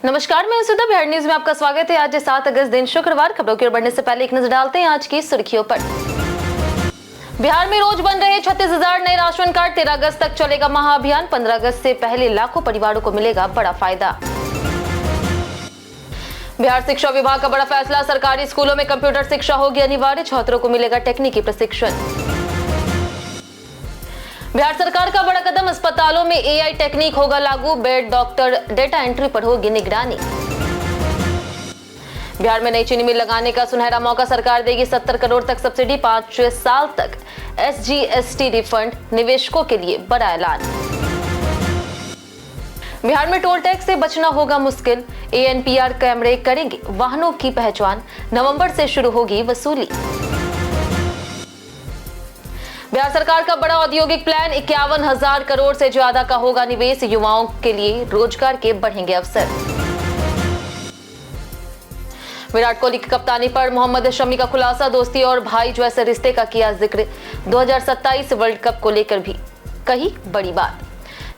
नमस्कार, मैं सुधा। बिहार न्यूज में आपका स्वागत है। आज 7 अगस्त दिन शुक्रवार। खबरों की ओर बढ़ने से पहले एक नजर डालते हैं आज की सुर्खियों पर। बिहार में रोज बन रहे 36,000 नए राशन कार्ड। 13 अगस्त तक चलेगा महाअभियान। 15 अगस्त से पहले लाखों परिवारों को मिलेगा बड़ा फायदा। बिहार शिक्षा विभाग का बड़ा फैसला। सरकारी स्कूलों में कंप्यूटर शिक्षा होगी अनिवार्य। छात्रों को मिलेगा तकनीकी प्रशिक्षण। बिहार सरकार का बड़ा कदम। अस्पतालों में एआई टेक्निक होगा लागू। बेड, डॉक्टर, डेटा एंट्री पर होगी निगरानी। बिहार में नई चीनी मिल लगाने का सुनहरा मौका। सरकार देगी 70 करोड़ तक सब्सिडी। 5 साल तक SGST रिफंड। निवेशकों के लिए बड़ा ऐलान। बिहार में टोल टैक्स से बचना होगा मुश्किल। ANPR कैमरे करेंगे वाहनों की पहचान। नवंबर से शुरू होगी वसूली। बिहार सरकार का बड़ा औद्योगिक प्लान। 51,000 करोड़ से ज्यादा का होगा निवेश। युवाओं के लिए रोजगार के बढ़ेंगे अवसर। विराट कोहली की कप्तानी पर मोहम्मद शमी का खुलासा। दोस्ती और भाई जैसे रिश्ते का किया जिक्र। 2027 वर्ल्ड कप को लेकर भी कही बड़ी बात।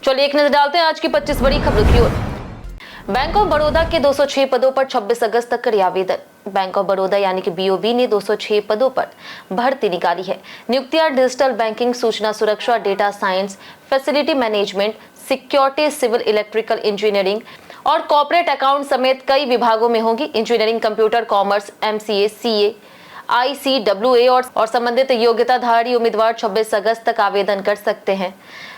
चलिए एक नजर डालते हैं आज की 25 बड़ी खबरों की ओर। बैंक ऑफ बड़ौदा के 206 पदों पर 26 अगस्त तक करे आवेदन। बैंक ऑफ बड़ौदा यानी कि BOB ने 206 पदों पर भर्ती निकाली है। नियुक्तियां डिजिटल बैंकिंग, सूचना सुरक्षा, data science, facility management, security, civil, electrical engineering और कॉर्पोरेट अकाउंट समेत कई विभागों में होंगी। Engineering, computer, commerce, MCA, CA, ICWA और संबंधित योग्यताधारी उम्मीदवार 26 अगस्त तक आवेदन कर सकते हैं।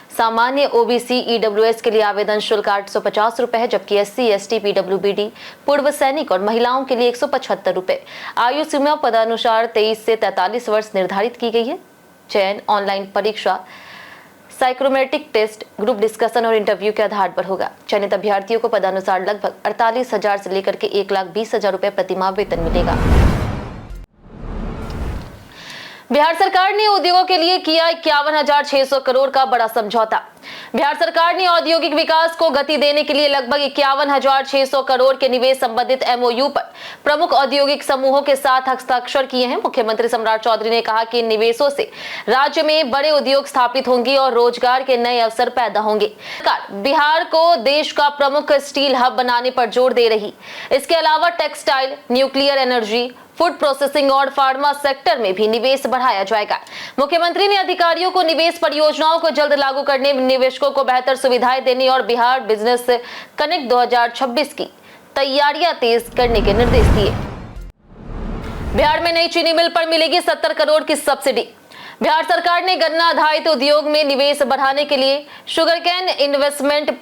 सामान्य OBC EWS के लिए आवेदन शुल्क 850 रुपए है, जबकि SC ST PWBD, पूर्व सैनिक और महिलाओं के लिए 175 रुपए। आयु सीमा पदानुसार 23 से 43 वर्ष निर्धारित की गई है। चयन ऑनलाइन परीक्षा, साइकोमेट्रिक टेस्ट, ग्रुप डिस्कशन और इंटरव्यू के आधार पर होगा। चयनित अभ्यर्थियों को पदानुसार लगभग 48,000 से लेकर के 1,20,000 रुपए प्रति माह वेतन मिलेगा। बिहार सरकार ने उद्योगों के लिए किया 51,600 करोड़ का बड़ा समझौता। बिहार सरकार ने औद्योगिक विकास को गति देने के लिए लगभग 51,600 करोड़ के निवेश संबंधित MOU पर प्रमुख औद्योगिक समूहों के साथ हस्ताक्षर किए हैं। मुख्यमंत्री सम्राट चौधरी ने कहा कि इन निवेशों से राज्य में बड़े उद्योग स्थापित होंगे और रोजगार के नए अवसर पैदा होंगे। सरकार बिहार को देश का प्रमुख स्टील हब बनाने पर जोर दे रही। इसके अलावा textile, nuclear energy, food processing और फार्मा सेक्टर में भी निवेश बढ़ाया जाएगा। मुख्यमंत्री ने अधिकारियों को निवेश परियोजनाओं को जल्द लागू करने, निवेशकों को बेहतर सुविधाएं देने और बिहार बिजनेस कनेक्ट 2026 की तैयारियां तेज करने के निर्देश दिए। बिहार में नई चीनी मिल पर मिलेगी 70 करोड़ की सब्सिडी। बिहार सरकार ने गन्ना आधारित उद्योग में निवेश बढ़ाने के लिए शुगरकेन इन्वेस्टमेंट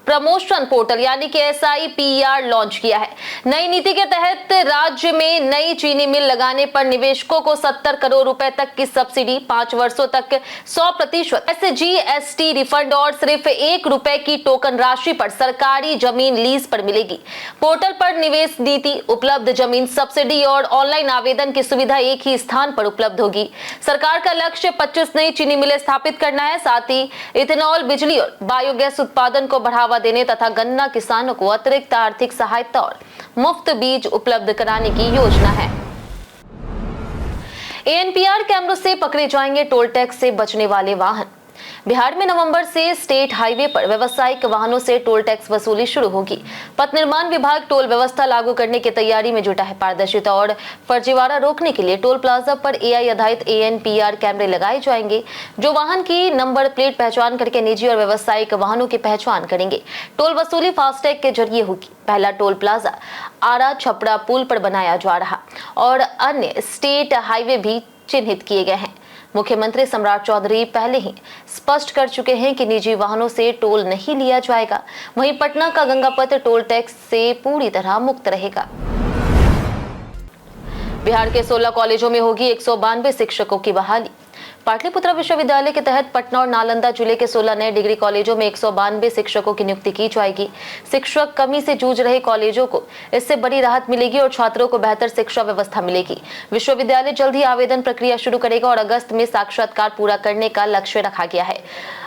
प्रमोशन पोर्टल यानी कि SIPR लॉन्च किया है। नई नीति के तहत राज्य में नई चीनी मिल लगाने पर निवेशकों को 70 करोड़ रुपए तक की सब्सिडी, 5 वर्षों तक 100% SGST रिफंड और सिर्फ 1 रुपए की टोकन राशि पर सरकारी जमीन लीज पर मिलेगी। पोर्टल पर निवेश नीति, उपलब्ध जमीन, सब्सिडी और ऑनलाइन आवेदन की सुविधा एक ही स्थान पर उपलब्ध होगी। सरकार का लक्ष्य 25 नई चीनी मिलें स्थापित करना है। साथ ही इथेनॉल, बिजली और बायोगैस उत्पादन को बढ़ावा देने तथा गन्ना किसानों को अतिरिक्त आर्थिक सहायता और मुफ्त बीज उपलब्ध कराने की योजना है। ANPR कैमरों से पकड़े जाएंगे टोल टैक्स से बचने वाले वाहन। बिहार में नवंबर से स्टेट हाईवे पर व्यावसायिक वाहनों से टोल टैक्स वसूली शुरू होगी। पथ निर्माण विभाग टोल व्यवस्था लागू करने की तैयारी में जुटा है। पारदर्शिता और फर्जीवाड़ा रोकने के लिए टोल प्लाजा पर AI आधारित ANPR कैमरे लगाए जाएंगे, जो वाहन की नंबर प्लेट पहचान करके निजी और व्यावसायिक वाहनों की पहचान करेंगे। टोल वसूली फास्टैग के जरिए होगी। पहला टोल प्लाजा आरा छपड़ा पुल पर बनाया जा रहा और अन्य स्टेट हाईवे भी चिन्हित किए गए हैं। मुख्यमंत्री सम्राट चौधरी पहले ही स्पष्ट कर चुके हैं कि निजी वाहनों से टोल नहीं लिया जाएगा। वहीं पटना का गंगापथ टोल टैक्स से पूरी तरह मुक्त रहेगा। बिहार के 16 कॉलेजों में होगी 192 शिक्षकों की बहाली। पाटलिपुत्र विश्वविद्यालय के तहत पटना और नालंदा जिले के 16 नए डिग्री कॉलेजों में 192 शिक्षकों की नियुक्ति की जाएगी। शिक्षक कमी से जूझ रहे कॉलेजों को इससे बड़ी राहत मिलेगी और छात्रों को बेहतर शिक्षा व्यवस्था मिलेगी। विश्वविद्यालय जल्द ही आवेदन प्रक्रिया शुरू करेगा और अगस्त में साक्षात्कार पूरा करने का लक्ष्य रखा गया है।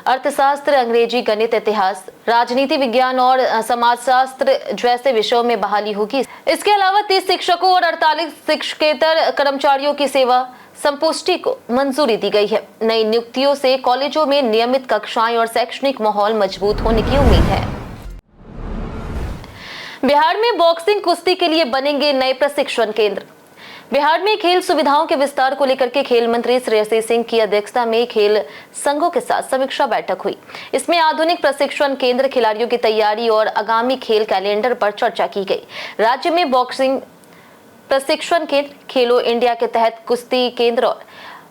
अर्थशास्त्र, अंग्रेजी, गणित, इतिहास, राजनीति विज्ञान और समाजशास्त्र जैसे विषयों में बहाली होगी। इसके अलावा 30 शिक्षकों और 48 शिक्षकेतर कर्मचारियों की सेवा संपुष्टि को मंजूरी दी गई है। नई नियुक्तियों से कॉलेजों में नियमित कक्षाएं और शैक्षणिक माहौल मजबूत होने की उम्मीद है। बिहार में बॉक्सिंग कुश्ती के लिए बनेंगे नए प्रशिक्षण केंद्र। बिहार में खेल सुविधाओं के विस्तार को लेकर के खेल मंत्री श्रेयसी सिंह की अध्यक्षता में खेल संघों के साथ समीक्षा बैठक हुई। इसमें आधुनिक प्रशिक्षण केंद्र, खिलाड़ियों की तैयारी और आगामी खेल कैलेंडर पर चर्चा की गई। राज्य में बॉक्सिंग प्रशिक्षण केंद्र, खेलो इंडिया के तहत कुश्ती केंद्र और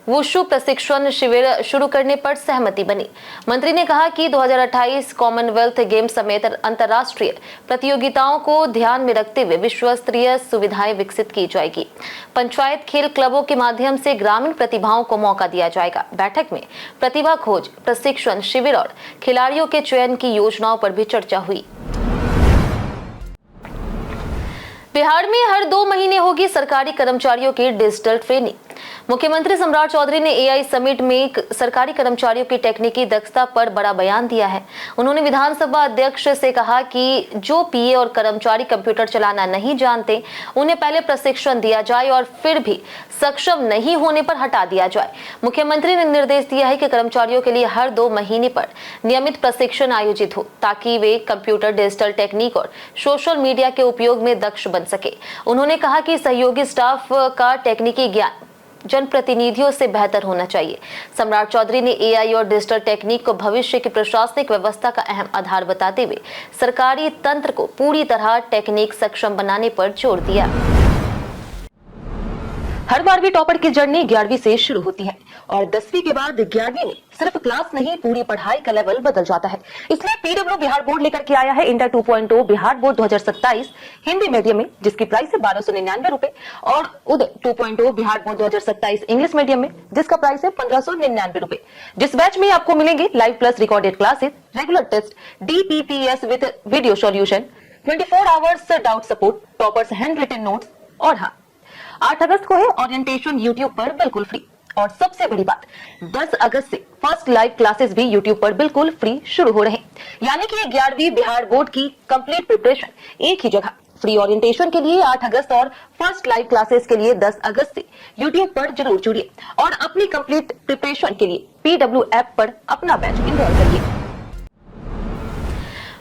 वुशु प्रशिक्षण शिविर शुरू करने पर सहमति बनी। मंत्री ने कहा कि 2028 कॉमनवेल्थ गेम्स समेत अंतर्राष्ट्रीय प्रतियोगिताओं को ध्यान में रखते हुए विश्व स्तरीय सुविधाएं विकसित की जाएगी। पंचायत खेल क्लबों के माध्यम से ग्रामीण प्रतिभाओं को मौका दिया जाएगा। बैठक में प्रतिभा खोज, प्रशिक्षण शिविर और खिलाड़ियों के चयन की योजनाओं पर भी चर्चा हुई। बिहार में हर 2 महीने होगी सरकारी कर्मचारियों की डिजिटल ट्रेनिंग। मुख्यमंत्री सम्राट चौधरी ने एआई समिट में सरकारी कर्मचारियों की टेक्निकी दक्षता पर बड़ा बयान दिया है। उन्होंने विधानसभा अध्यक्ष से कहा कि जो पीए और कर्मचारी कंप्यूटर चलाना नहीं जानते, उन्हें पहले प्रशिक्षण दिया जाए और फिर भी सक्षम नहीं होने पर हटा दिया जाए। मुख्यमंत्री ने निर्देश दिया है कि कर्मचारियों के लिए हर 2 महीने पर नियमित प्रशिक्षण आयोजित हो, ताकि वे कंप्यूटर, डिजिटल टेक्निक और सोशल मीडिया के उपयोग में दक्ष बन सके। उन्होंने कहा कि सहयोगी स्टाफ का टेक्निकी ज्ञान जनप्रतिनिधियों से बेहतर होना चाहिए। सम्राट चौधरी ने एआई और डिजिटल टेक्निक को भविष्य की प्रशासनिक व्यवस्था का अहम आधार बताते हुए सरकारी तंत्र को पूरी तरह टेक्निक सक्षम बनाने पर जोर दिया। हर 12वीं टॉपर की जर्नी 11वीं से शुरू होती है और 10वीं के बाद 11वीं में सिर्फ क्लास नहीं, पूरी पढ़ाई का लेवल बदल जाता है। इसलिए पीडब्ल्यू बिहार बोर्ड लेकर के आया है inter 2.0 Bihar board 2027 Hindi medium में, जिसकी प्राइस है 1299 रुपए, और उदय 2.0 बिहार बोर्ड 2027 इंग्लिश मीडियम में, जिसका प्राइस है 1599 रुपए। जिस बैच में आपको मिलेंगे live plus recorded classes, regular test, DPPS with video solution, 24 hours doubt support, toppers handwritten notes, और हाँ, 8 अगस्त को है ओरिएंटेशन यूट्यूब पर बिल्कुल फ्री। और सबसे बड़ी बात, 10 अगस्त से फर्स्ट लाइव क्लासेस भी यूट्यूब पर बिल्कुल फ्री शुरू हो रहे हैं। यानी कि 11वीं बिहार बोर्ड की कंप्लीट प्रिपरेशन एक ही जगह। फ्री ओरिएंटेशन के लिए 8 अगस्त और फर्स्ट लाइव क्लासेस के लिए 10 अगस्त से यूट्यूब पर जरूर जुड़िए और अपनी कंप्लीट प्रिपरेशन के लिए पीडब्ल्यू ऐप पर अपना बैच एनरोल करिए।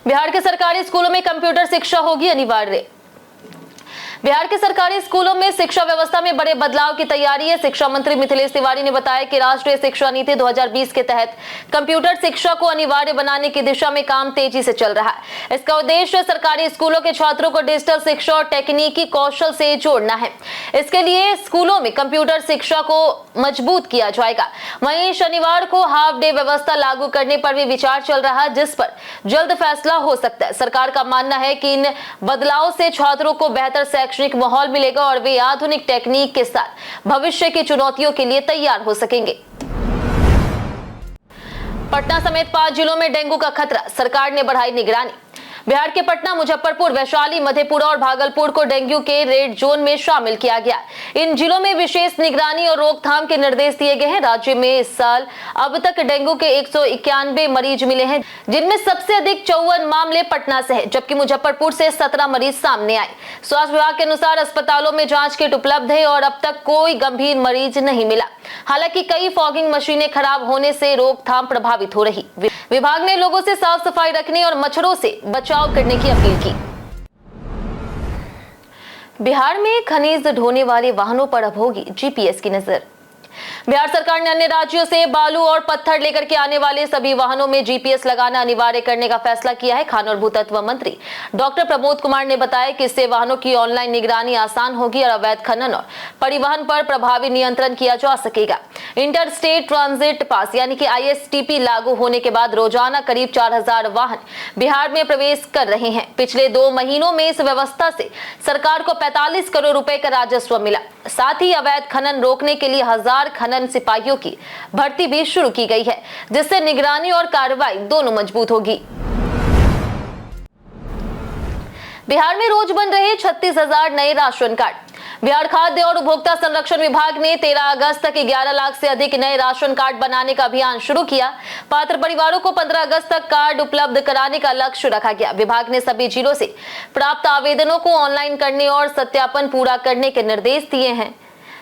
बिहार के सरकारी स्कूलों में कंप्यूटर शिक्षा होगी अनिवार्य। बिहार के सरकारी स्कूलों में शिक्षा व्यवस्था में बड़े बदलाव की तैयारी है। शिक्षा मंत्री मिथिलेश तिवारी ने बताया कि राष्ट्रीय शिक्षा नीति 2020 के तहत कंप्यूटर शिक्षा को अनिवार्य बनाने की दिशा में काम तेजी से चल रहा है। इसका उद्देश्य सरकारी स्कूलों के छात्रों को डिजिटल शिक्षा और तकनीकी कौशल से जोड़ना है। इसके लिए स्कूलों में कंप्यूटर शिक्षा को मजबूत किया जाएगा। वहीं शनिवार को हाफ डे व्यवस्था लागू करने पर भी विचार चल रहा है, जिस पर जल्द फैसला हो सकता है। सरकार का मानना है कि इन बदलाव से छात्रों को बेहतर शैक्षणिक माहौल मिलेगा और वे आधुनिक टेक्निक के साथ भविष्य की चुनौतियों के लिए तैयार हो सकेंगे। पटना समेत 5 जिलों में डेंगू का खतरा, सरकार ने बढ़ाई निगरानी। बिहार के पटना, मुजफ्फरपुर, वैशाली, मधेपुरा और भागलपुर को डेंगू के रेड जोन में शामिल किया गया। इन जिलों में विशेष निगरानी और रोकथाम के निर्देश दिए गए हैं। राज्य में इस साल अब तक डेंगू के 191 मरीज मिले हैं, जिनमें सबसे अधिक 54 मामले पटना से हैं, जबकि मुजफ्फरपुर से 17 मरीज सामने आए। स्वास्थ्य विभाग के अनुसार अस्पतालों में जांच किट उपलब्ध है और अब तक कोई गंभीर मरीज नहीं मिला। हालांकि कई फॉगिंग मशीनें खराब होने से रोकथाम प्रभावित हो रही। विभाग ने लोगों से साफ सफाई रखने और मच्छरों से बचाव करने की अपील की। बिहार में खनिज ढोने वाले वाहनों पर अब होगी जीपीएस की नजर। बिहार सरकार ने अन्य राज्यों से बालू और पत्थर लेकर के आने वाले सभी वाहनों में जीपीएस लगाना अनिवार्य करने का फैसला किया है। खान और भूतत्व मंत्री डॉक्टर प्रमोद कुमार ने बताया कि इससे वाहनों की ऑनलाइन निगरानी आसान होगी और अवैध खनन और परिवहन पर प्रभावी नियंत्रण किया जा सकेगा। इंटर स्टेट ट्रांजिट पास यानी कि ISTP लागू होने के बाद रोजाना करीब 4000 वाहन बिहार में प्रवेश कर रहे हैं। पिछले 2 महीनों में इस व्यवस्था से सरकार को 45 करोड़ रुपए का राजस्व मिला। साथ ही अवैध खनन रोकने के लिए 1000 खनन सिपाहियों की भर्ती भी शुरू की गई है, जिससे निगरानी और कार्रवाई दोनों मजबूत होगी। बिहार में रोज बन रहे 36,000 नए राशन कार्ड। बिहार खाद्य और उपभोक्ता संरक्षण विभाग ने 13 अगस्त तक 11 लाख से अधिक नए राशन कार्ड बनाने का अभियान शुरू किया। पात्र परिवारों को 15 अगस्त तक कार्ड उपलब्ध कराने का लक्ष्य रखा गया। विभाग ने सभी जिलों से प्राप्त आवेदनों को ऑनलाइन करने और सत्यापन पूरा करने के निर्देश दिए हैं।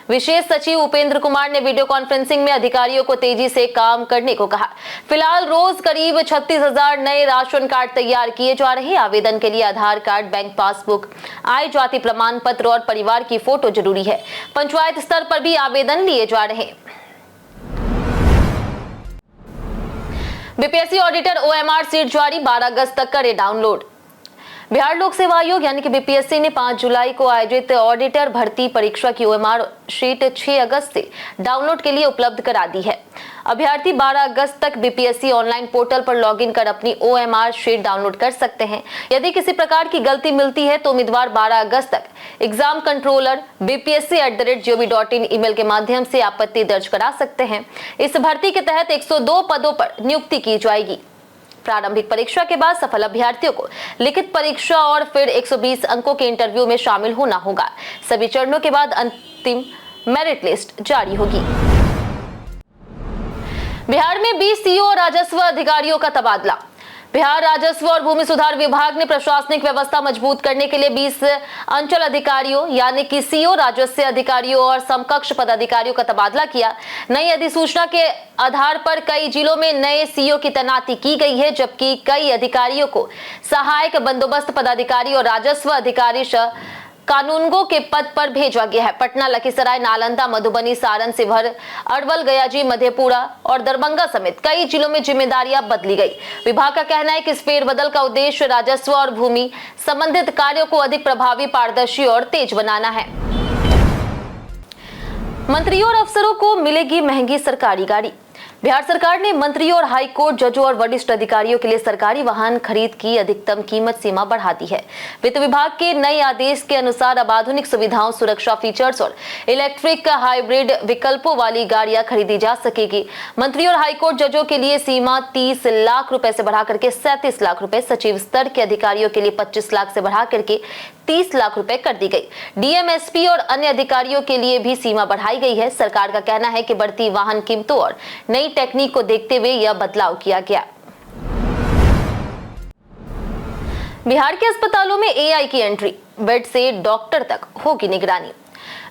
विशेष सचिव उपेंद्र कुमार ने वीडियो कॉन्फ्रेंसिंग में अधिकारियों को तेजी से काम करने को कहा। फिलहाल रोज करीब 36,000 नए राशन कार्ड तैयार किए जा रहे हैं। आवेदन के लिए आधार कार्ड, बैंक पासबुक, आय जाति प्रमाण पत्र और परिवार की फोटो जरूरी है। पंचायत स्तर पर भी आवेदन लिए जा रहे हैं। बीपीएससी ऑडिटर ओएमआर सीट जारी, 12 अगस्त तक करे डाउनलोड। बिहार लोक सेवा आयोग यानी कि बीपीएससी ने 5 जुलाई को आयोजित ऑडिटर भर्ती परीक्षा की ओएमआर शीट 6 अगस्त से डाउनलोड के लिए उपलब्ध करा दी है। अभ्यर्थी 12 अगस्त तक बीपीएससी ऑनलाइन पोर्टल पर लॉगिन कर अपनी ओएमआर शीट डाउनलोड कर सकते हैं। यदि किसी प्रकार की गलती मिलती है तो उम्मीदवार 12 अगस्त तक एग्जाम कंट्रोलर bpsc@gov.in ईमेल के माध्यम से आपत्ति दर्ज करा सकते हैं। इस भर्ती के तहत 102 पदों पर नियुक्ति की जाएगी। प्रारंभिक परीक्षा के बाद सफल अभ्यर्थियों को लिखित परीक्षा और फिर 120 अंकों के इंटरव्यू में शामिल होना होगा। सभी चरणों के बाद अंतिम मेरिट लिस्ट जारी होगी। बिहार में 20 सीओ और राजस्व अधिकारियों का तबादला। बिहार राजस्व और भूमि सुधार विभाग ने प्रशासनिक व्यवस्था मजबूत करने के लिए 20 अंचल अधिकारियों यानी कि सीओ, राजस्व अधिकारियों और समकक्ष पदाधिकारियों का तबादला किया। नई अधिसूचना के आधार पर कई जिलों में नए सीओ की तैनाती की गई है, जबकि कई अधिकारियों को सहायक बंदोबस्त पदाधिकारी और राजस्व अधिकारी कानूनगो के पद पर भेजा गया है। पटना, लखीसराय, नालंदा, मधुबनी, सारण, शिवहर, अरवल, गयाजी, मधेपुरा और दरभंगा समेत कई जिलों में जिम्मेदारियां बदली गई। विभाग का कहना है कि इस फेरबदल का उद्देश्य राजस्व और भूमि संबंधित कार्यों को अधिक प्रभावी, पारदर्शी और तेज बनाना है। मंत्रियों और अफसरों को मिलेगी महंगी सरकारी गाड़ी। बिहार सरकार ने मंत्रियों और हाई कोर्ट जजों और वरिष्ठ अधिकारियों के लिए सरकारी वाहन खरीद की अधिकतम कीमत सीमा बढ़ा दी है। वित्त विभाग के नए आदेश के अनुसार अब आधुनिक सुविधाओं, सुरक्षा फीचर्स और इलेक्ट्रिक हाइब्रिड विकल्पों वाली गाड़ियां खरीदी जा सकेगी। मंत्रियों और हाई कोर्ट जजों के लिए सीमा 30 लाख रुपए से बढ़ा करके 37 लाख रुपए, सचिव स्तर के अधिकारियों के लिए 25 लाख से बढ़ा करके 30 लाख रुपए कर दी गई। डीएमएसपी और अन्य अधिकारियों के लिए भी सीमा बढ़ाई गई है। सरकार का कहना है कि बढ़ती वाहन कीमतों और नई टेक्निक को देखते हुए यह बदलाव किया गया। बिहार के अस्पतालों में एआई की एंट्री, बेड से डॉक्टर तक होगी निगरानी।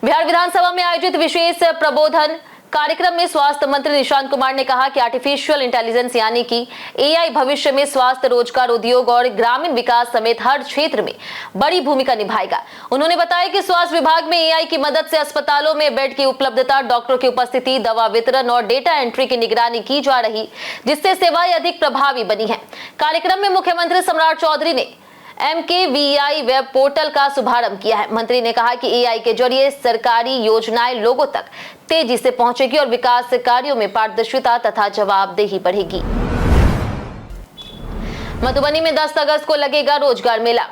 बिहार विधानसभा में आयोजित विशेष प्रबोधन कार्यक्रम में स्वास्थ्य मंत्री निशांत कुमार ने कहा कि आर्टिफिशियल इंटेलिजेंस यानी कि एआई भविष्य में स्वास्थ्य, रोजगार, उद्योग और ग्रामीण विकास समेत हर क्षेत्र में बड़ी भूमिका निभाएगा। उन्होंने बताया कि स्वास्थ्य विभाग में एआई की मदद से अस्पतालों में बेड की उपलब्धता, डॉक्टरों की उपस्थिति, दवा वितरण और डेटा एंट्री की निगरानी की जा रही, जिससे सेवाएं अधिक प्रभावी बनी है। कार्यक्रम में मुख्यमंत्री सम्राट चौधरी ने MKVI वेब पोर्टल का शुभारंभ किया है। मंत्री ने कहा कि एआई के जरिए सरकारी योजनाएं लोगों तक तेजी से पहुंचेगी और विकास कार्यों में पारदर्शिता तथा जवाबदेही बढ़ेगी। मधुबनी में 10 अगस्त को लगेगा रोजगार मेला।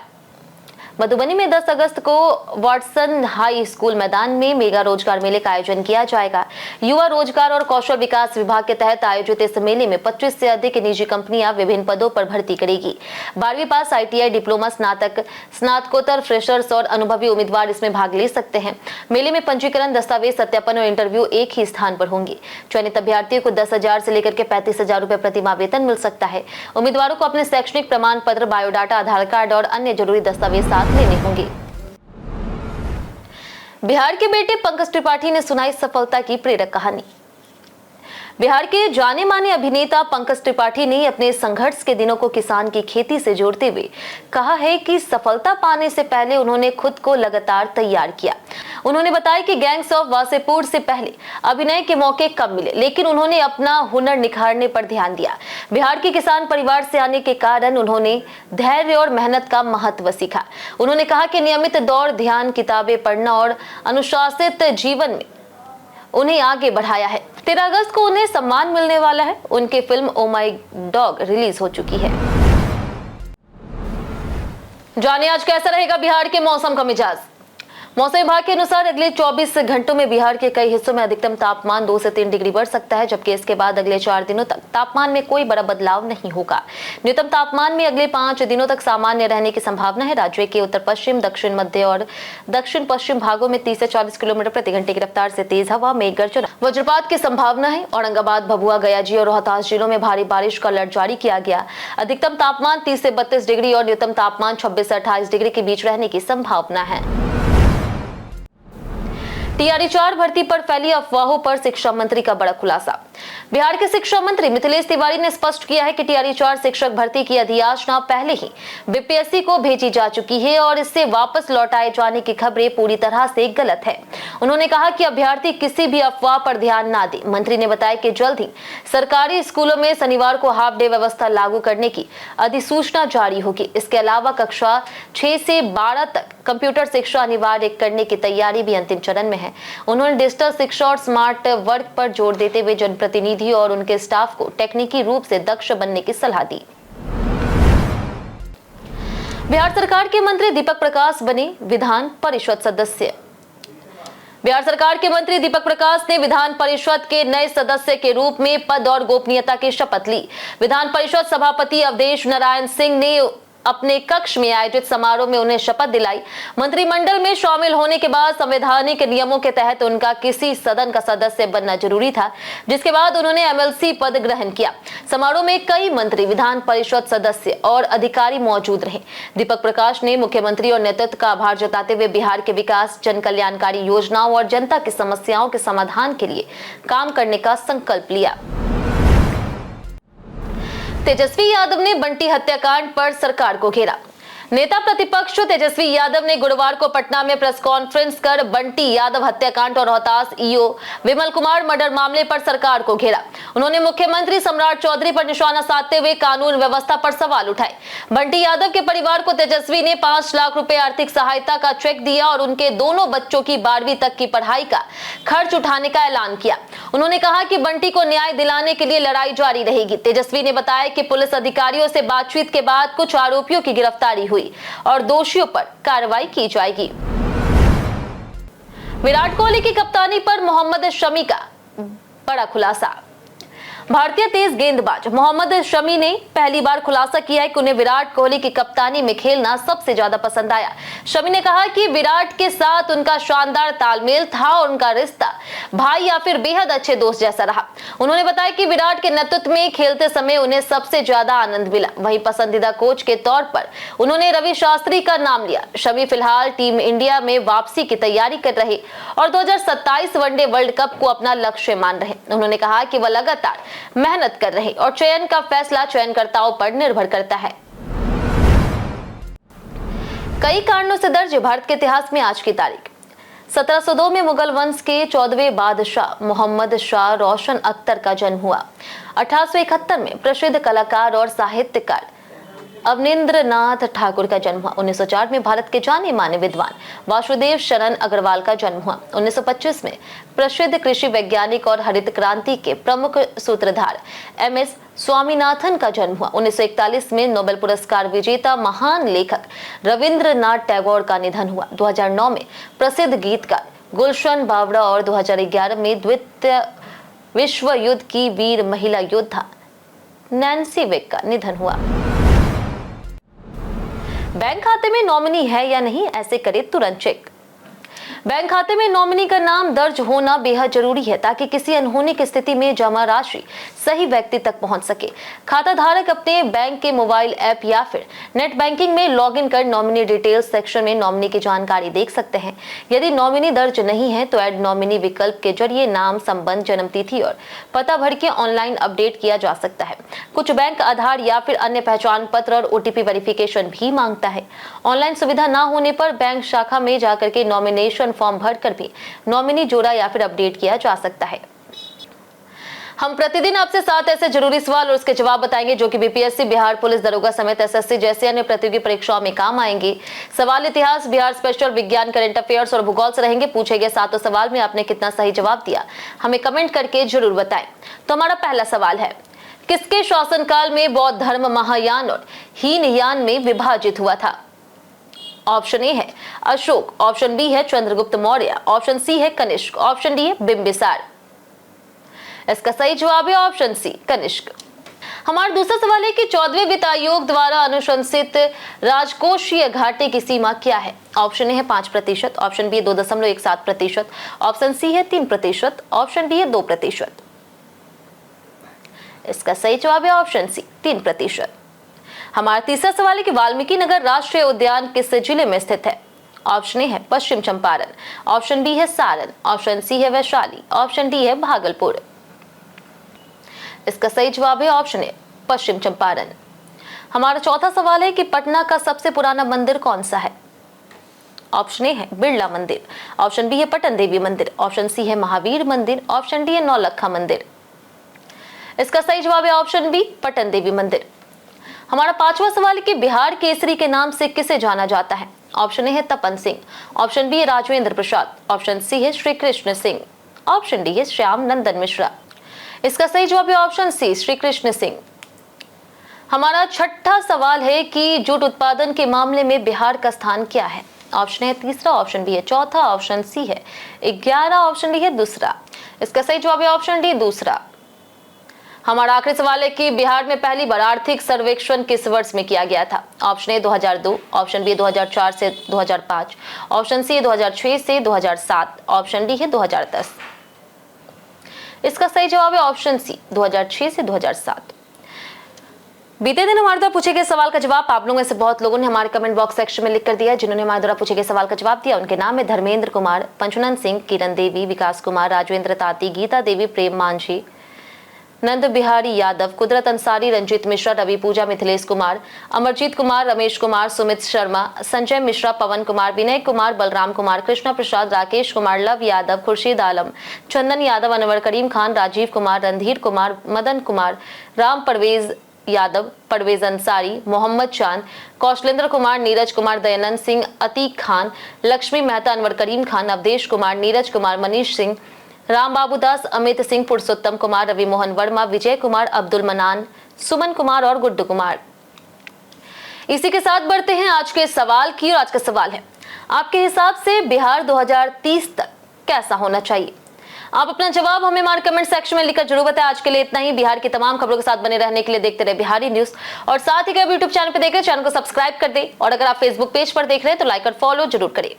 मधुबनी में 10 अगस्त को वाटसन हाई स्कूल मैदान में मेगा रोजगार मेले का आयोजन किया जाएगा। युवा रोजगार और कौशल विकास विभाग के तहत आयोजित इस मेले में 25 से अधिक निजी कंपनियां विभिन्न पदों पर भर्ती करेगी। 12वीं पास, ITI, डिप्लोमा, स्नातक, स्नातकोत्तर, फ्रेशर्स और अनुभवी उम्मीदवार इसमें भाग ले सकते हैं। मेले में पंजीकरण, दस्तावेज सत्यापन और इंटरव्यू एक ही स्थान पर होंगे। चयनित अभ्यर्थियों को 10,000 से लेकर के 35,000 रुपए प्रतिमाह वेतन मिल सकता है। उम्मीदवारों को अपने शैक्षणिक प्रमाण पत्र, बायोडाटा, आधार कार्ड और अन्य जरूरी दस्तावेज साथ लेने होंगे। बिहार के बेटे पंकज त्रिपाठी ने सुनाई सफलता की प्रेरक कहानी। बिहार के जाने माने अभिनेता पंकज त्रिपाठी ने अपने संघर्ष के दिनों को किसान की खेती से जोड़ते हुए कहा है कि सफलता पाने से पहले उन्होंने खुद को लगातार तैयार किया। उन्होंने बताया कि गैंग्स ऑफ वासेपुर से पहले अभिनय के मौके कम मिले, लेकिन उन्होंने अपना हुनर निखारने पर ध्यान दिया। बिहार के किसान परिवार से आने के कारण उन्होंने धैर्य और मेहनत का महत्व सीखा। उन्होंने कहा कि नियमित दौड़, ध्यान, किताबें पढ़ना और अनुशासित जीवन में उन्हें आगे बढ़ाया है। 13 अगस्त को उन्हें सम्मान मिलने वाला है। उनकी film oh my dog release हो चुकी है। जानिए आज कैसा रहेगा बिहार के मौसम का मिजाज। मौसम विभाग के अनुसार अगले 24 घंटों में बिहार के कई हिस्सों में अधिकतम तापमान 2 से 3 डिग्री बढ़ सकता है, जबकि इसके बाद अगले 4 दिनों तक तापमान में कोई बड़ा बदलाव नहीं होगा। न्यूनतम तापमान में अगले 5 दिनों तक सामान्य रहने की संभावना है। राज्य के उत्तर पश्चिम, दक्षिण मध्य और दक्षिण पश्चिम भागों में 30 से 40 किलोमीटर प्रति घंटे की रफ्तार से तेज हवा, मेघ गर्जन, वज्रपात की संभावना है। औरंगाबाद, भभुआ, गयाजी और रोहतास जिलों में भारी बारिश का अलर्ट जारी किया गया। अधिकतम तापमान 30 से 32 डिग्री और न्यूनतम तापमान 26 से 28 डिग्री के बीच रहने की संभावना है। TRE-4 भर्ती पर फैली अफवाहों पर शिक्षा मंत्री का बड़ा खुलासा। बिहार के शिक्षा मंत्री मिथिलेश तिवारी ने स्पष्ट किया है कि TRE-4 शिक्षक भर्ती की अधियाचना पहले ही BPSC को भेजी जा चुकी है और इससे वापस लौटाए जाने की खबरें पूरी तरह से गलत है। उन्होंने कहा कि अभ्यर्थी किसी भी अफवाह पर ध्यान न दे। मंत्री ने बताया कि जल्द ही सरकारी स्कूलों में शनिवार को हाफ डे व्यवस्था लागू करने की अधिसूचना जारी होगी। इसके अलावा कक्षा 6 से 12 तक कंप्यूटर शिक्षा अनिवार्य करने की तैयारी भी अंतिम चरण में है। उन्होंने डिजिटल शिक्षा और स्मार्ट वर्क पर जोर देते हुए जनप्रतिनिधि और उनके स्टाफ को तकनीकी रूप से दक्ष बनने की सलाह दी। बिहार सरकार के मंत्री दीपक प्रकाश बने विधान परिषद सदस्य। बिहार सरकार के मंत्री दीपक प्रकाश ने विधान परिषद के नए सदस्य के रूप में पद और गोपनीयता की शपथ ली। विधान परिषद सभापति अवधेश नारायण सिंह ने अपने कक्ष में आयोजित समारोह में उन्हें शपथ दिलाई। मंत्रिमंडल में शामिल होने के बाद संवैधानिक नियमों के तहत उनका किसी सदन का सदस्य बनना जरूरी था, जिसके बाद उन्होंने MLC पद ग्रहण किया। समारोह में कई मंत्री, विधान परिषद सदस्य और अधिकारी मौजूद रहे। दीपक प्रकाश ने मुख्यमंत्री और नेतृत्व का आभार जताते हुए बिहार के विकास, जन कल्याणकारी योजनाओं और जनता की समस्याओं के समाधान के लिए काम करने का संकल्प लिया। तेजस्वी यादव ने बंटी हत्याकांड पर सरकार को घेरा। नेता प्रतिपक्ष तेजस्वी यादव ने गुरुवार को पटना में प्रेस कॉन्फ्रेंस कर बंटी यादव हत्याकांड और रोहतास EO विमल कुमार मर्डर मामले पर सरकार को घेरा। उन्होंने मुख्यमंत्री सम्राट चौधरी पर निशाना साधते हुए कानून व्यवस्था पर सवाल उठाए। बंटी यादव के परिवार को तेजस्वी ने 5 लाख रुपए आर्थिक सहायता का चेक दिया और उनके दोनों बच्चों की 12वीं तक की पढ़ाई का खर्च उठाने का ऐलान किया। उन्होंने कहा कि बंटी को न्याय दिलाने के लिए लड़ाई जारी रहेगी। तेजस्वी ने बताया कि पुलिस अधिकारियों से बातचीत के बाद कुछ आरोपियों की गिरफ्तारी हुई और दोषियों पर कार्रवाई की जाएगी। विराट कोहली की कप्तानी पर मोहम्मद शमी का बड़ा खुलासा। भारतीय तेज गेंदबाज मोहम्मद शमी ने पहली बार खुलासा किया है कि उन्हें विराट कोहली की कप्तानी में खेलना सबसे ज्यादा पसंद आया। शमी ने कहा कि विराट के साथ उनका शानदार तालमेल था और उनका रिश्ता भाई या फिर बेहद अच्छे दोस्त जैसा रहा। उन्होंने बताया कि विराट के नेतृत्व में खेलते समय उन्हें सबसे ज्यादा आनंद मिला। वहीं पसंदीदा कोच के तौर पर उन्होंने रवि शास्त्री का नाम लिया। शमी फिलहाल टीम इंडिया में वापसी की तैयारी कर रहे और 2027 वनडे वर्ल्ड कप को अपना लक्ष्य मान रहे। उन्होंने कहा कि वह लगातार मेहनत कर रहे और चयन का फैसला चयनकर्ताओं पर निर्भर करता है। कई कारणों से दर्ज भारत के इतिहास में आज की तारीख 1702 में मुगल वंश के 14वें बादशाह मोहम्मद शाह रोशन अख्तर का जन्म हुआ। 1871 में प्रसिद्ध कलाकार और साहित्यकार अवनींद्र नाथ ठाकुर का जन्म हुआ। 1904 में भारत के जाने माने विद्वान वासुदेव शरण अग्रवाल का जन्म हुआ। 1925 में प्रसिद्ध कृषि वैज्ञानिक और हरित क्रांति के प्रमुख सूत्रधार MS स्वामीनाथन का जन्म हुआ। 1941 में नोबेल पुरस्कार विजेता महान लेखक रविंद्रनाथ टैगोर का निधन हुआ। 2009 में प्रसिद्ध गीतकार गुलशन बावड़ा और 2011 में द्वितीय विश्व युद्ध की वीर महिला योद्धा नैन्सी वेक का निधन हुआ। बैंक खाते में नॉमिनी है या नहीं, ऐसे करे तुरंत चेक। बैंक खाते में नॉमिनी का नाम दर्ज होना बेहद जरूरी है ताकि किसी अनहोनी की स्थिति में जमा राशि सही व्यक्ति तक पहुंच सके। खाता धारक अपने बैंक के मोबाइल ऐप या फिर नेट बैंकिंग में लॉगिन कर नॉमिनी डिटेल्स सेक्शन में नॉमिनी की जानकारी देख सकते हैं। यदि नॉमिनी दर्ज नहीं है तो ऐड नॉमिनी विकल्प के जरिए नाम, संबंध, जन्मतिथि और पता भर के ऑनलाइन अपडेट किया जा सकता है। कुछ बैंक आधार या फिर अन्य पहचान पत्र और OTP वेरिफिकेशन भी मांगता है। ऑनलाइन सुविधा ना होने पर बैंक शाखा में जाकर के नॉमिनेशन फॉर्म भरकर भी नॉमिनी जोड़ा या फिर अपडेट किया जा सकता है। हम प्रतिदिन आपसे 7 ऐसे जरूरी सवाल और उसके जवाब बताएंगे जो कि BPSC, बिहार पुलिस दरोगा समेत SSC जैसे अन्य प्रतियोगी परीक्षाओं में काम आएंगे। सवाल इतिहास, बिहार स्पेशल, विज्ञान, करंट अफेयर्स और भूगोल से रहेंगे। पूछे गए 7 सवाल में आपने कितना सही जवाब दिया, हमें कमेंट करके जरूर बताएं। तो हमारा पहला सवाल है, किसके शासनकाल में बौद्ध धर्म महायान और हीनयान में विभाजित हुआ था? ऑप्शन ए है अशोक, ऑप्शन बी है चंद्रगुप्त मौर्य, ऑप्शन सी है कनिष्क, ऑप्शन डी है बिंबिसार। इसका सही जवाब है ऑप्शन सी कनिष्क। हमारा दूसरा सवाल है कि 14वें वित्त आयोग द्वारा अनुशंसित राजकोषीय घाटे की सीमा क्या है? ऑप्शन ए है 5%, ऑप्शन बी है 2.17%, ऑप्शन सी है 3%, ऑप्शन डी है 2%। इसका सही जवाब है ऑप्शन सी 3%। हमारा तीसरा सवाल है कि वाल्मीकि नगर राष्ट्रीय उद्यान किस जिले में स्थित है? ऑप्शन ए है पश्चिम चंपारण, ऑप्शन बी है सारण, ऑप्शन सी है वैशाली, ऑप्शन डी है भागलपुर। इसका सही जवाब है ऑप्शन ए पश्चिम चंपारण। हमारा चौथा सवाल है कि पटना का सबसे पुराना मंदिर कौन सा है? ऑप्शन ए है बिरला मंदिर, ऑप्शन बी है पटन देवी मंदिर, ऑप्शन सी है महावीर मंदिर, ऑप्शन डी है नौलखा मंदिर। इसका सही जवाब है ऑप्शन बी पटन देवी मंदिर। हमारा पांचवा सवाल है कि बिहार केसरी के नाम से किसे जाना जाता है? ऑप्शन ए है तपन सिंह, ऑप्शन बी है राजवेंद्र प्रसाद, ऑप्शन सी है श्री कृष्ण सिंह, ऑप्शन डी है श्याम नंदन मिश्रा। इसका सही जवाब है ऑप्शन सी श्री कृष्ण सिंह। हमारा छठा सवाल है कि जूट उत्पादन के मामले में बिहार का स्थान क्या है? ऑप्शन है तीसरा, ऑप्शन बी है चौथा, ऑप्शन सी है 11, ऑप्शन डी है दूसरा। इसका सही जवाब है ऑप्शन डी दूसरा। हमारा आखिरी सवाल है कि बिहार में पहली बार आर्थिक सर्वेक्षण किस वर्ष में किया गया था? ऑप्शन ए 2002, ऑप्शन बी 2004 से 2005, ऑप्शन सी 2006 से 2007, ऑप्शन डी है 2010। इसका सही जवाब है ऑप्शन सी 2006 से 2007। बीते दिन हमारे द्वारा पूछे गए सवाल का जवाब आप लोगों में से बहुत लोगों ने हमारे कमेंट बॉक्स सेक्शन में लिख कर दिया। जिन्होंने हमारे द्वारा पूछे गए सवाल का जवाब दिया उनके नाम है धर्मेंद्र कुमार, पंचनंद सिंह, किरण देवी, विकास कुमार, राजवेंद्र ताती, गीता देवी, प्रेम मांझी, नंद बिहारी यादव, कुदरत अंसारी, रंजीत मिश्रा, रवि पूजा, मिथिलेश कुमार, अमरजीत कुमार, रमेश कुमार, सुमित शर्मा, संजय मिश्रा, पवन कुमार, विनय कुमार, बलराम कुमार, कृष्णा प्रसाद, राकेश कुमार, लव यादव, खुर्शीद आलम, चंदन यादव, अनवर करीम खान, राजीव कुमार, रणधीर कुमार, मदन कुमार, राम परवेज यादव, परवेज अंसारी, मोहम्मद चांद, कौशलेंद्र कुमार, नीरज कुमार, दयानंद सिंह, अतीक खान, लक्ष्मी मेहता, अनवर करीम खान, अवधेश कुमार, नीरज कुमार, मनीष सिंह, राम बाबू दास, अमित सिंह, पुरुषोत्तम कुमार, रवि मोहन वर्मा, विजय कुमार, अब्दुल मनान, सुमन कुमार और गुड्डू कुमार। इसी के साथ बढ़ते हैं आज के सवाल की। और आज का सवाल है, आपके हिसाब से बिहार 2030 तक कैसा होना चाहिए? आप अपना जवाब हमें हमारे कमेंट सेक्शन में लिखकर जरूर बताएं। आज के लिए इतना ही। बिहार की तमाम खबरों के साथ बने रहने के लिए देखते रहे बिहारी न्यूज। और साथ ही अगर यूट्यूब चैनल पर देख रहे हैं, चैनल को सब्सक्राइब कर दें। और अगर आप फेसबुक पेज पर देख रहे हैं तो लाइक और फॉलो जरूर करें।